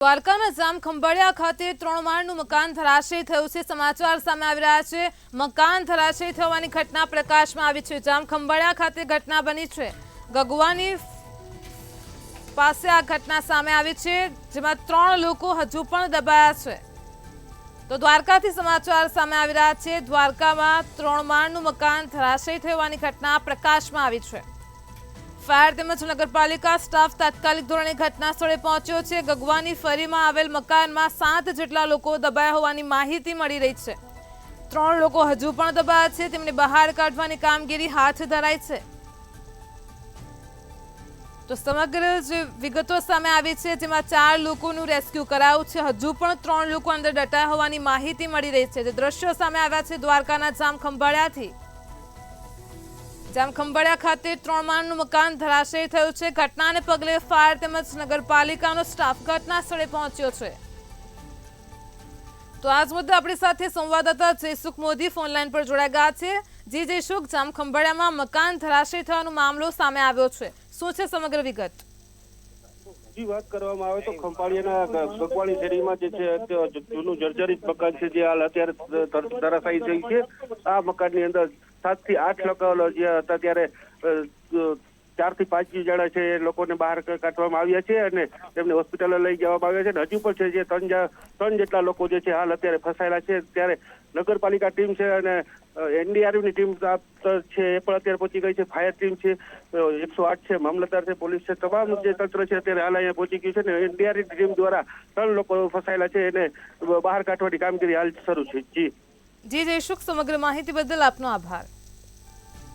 દ્વારકાના જામખંભાળિયા ખાતે 3 માળનું મકાન ધરાશયી થયું છે। સમાચાર સામે આવી રહ્યા છે। મકાન ધરાશયી થવાની ઘટના પ્રકાશમાં આવી છે। જામખંભાળિયા ખાતે ઘટના બની છે। ગગવાની પાસે આ ઘટના સામે આવી છે, જેમાં 3 લોકો હજુ પણ દબાયા છે। તો દ્વારકાથી સમાચાર સામે આવી રહ્યા છે। દ્વારકામાં 3 માળનું મકાન ધરાશયી થવાની ઘટના પ્રકાશમાં આવી છે। फायर તેમજ નગરપાલિકા સ્ટાફ તાત્કાલિક ધોરણે ઘટના સ્થળે પહોંચ્યો છે। ગગવાની ફરીમાં આવેલ મકાનમાં 7 જેટલા લોકો દબાયા હોવાની માહિતી મળી રહી છે। 3 લોકો હજુ પણ દબાયા છે, તેમને બહાર કાઢવાની કામગીરી હાથ ધરાઈ છે। તો સમગ્ર જે વિગતો સામે આવી છે, જેમાં 4 લોકોનું રેસ્ક્યુ કરાયું છે। હજુ પણ 3 લોકો અંદર દટાયા હોવાની માહિતી મળી રહી છે। જે દ્રશ્યો સામે આવ્યા છે દ્વારકાના જામખંભાળિયાથી। જામખંભાળિયા ખાતે 3 માળનું મકાન ધરાશયી થયું છે। ઘટનાને પગલે ફાયર તેમજ નગરપાલિકાનો સ્ટાફ ઘટના સ્થળે પહોંચ્યો છે। તો આજ મુદ્દે આપણી સાથે સંવાદદાતા જયસુખ મોદી ફોનલાઈન પર જોડાઈ ગયા છે। જયસુખ, જામખંભાળિયામાં મકાન ધરાશયી થવાનો મામલો સામે આવ્યો છે, શું છે સમગ્ર વિગત? વાત કરવામાં આવે તો ખંભાળિયાના ગગવાણી શેરીમાં જે છે જૂનું જર્જરિત મકાન છે, જે હાલ અત્યારે ધરાશાયી થઈ છે। આ મકાનની અંદર 7 થી 8 લોકો જે હતા ત્યારે 4 થી 5 જણા છે એ લોકોને બહાર કાઢવામાં આવ્યા છે અને તેમને હોસ્પિટલે લઈ જવામાં આવ્યા છે। અને હજુ પણ છે જે 3 જેટલા લોકો જે છે હાલ અત્યારે ફસાયેલા છે। ત્યારે નગરપાલિકા ટીમ છે અને એનડીઆરએફની ટીમ છે એ પણ અત્યારે પહોંચી ગઈ છે। ફાયર ટીમ છે, 108 છે, મામલતદાર છે, પોલીસ છે, તમામ જે તંત્ર છે અત્યારે હાલ અહીંયા પહોંચી ગયું છે। અને એનડીઆરએફ ટીમ દ્વારા 3 લોકો ફસાયેલા છે એને બહાર કાઢવાની કામગીરી હાલ શરૂ છે। જી જયસુખ, સમગ્ર માહિતી બદલ આપનો આભાર।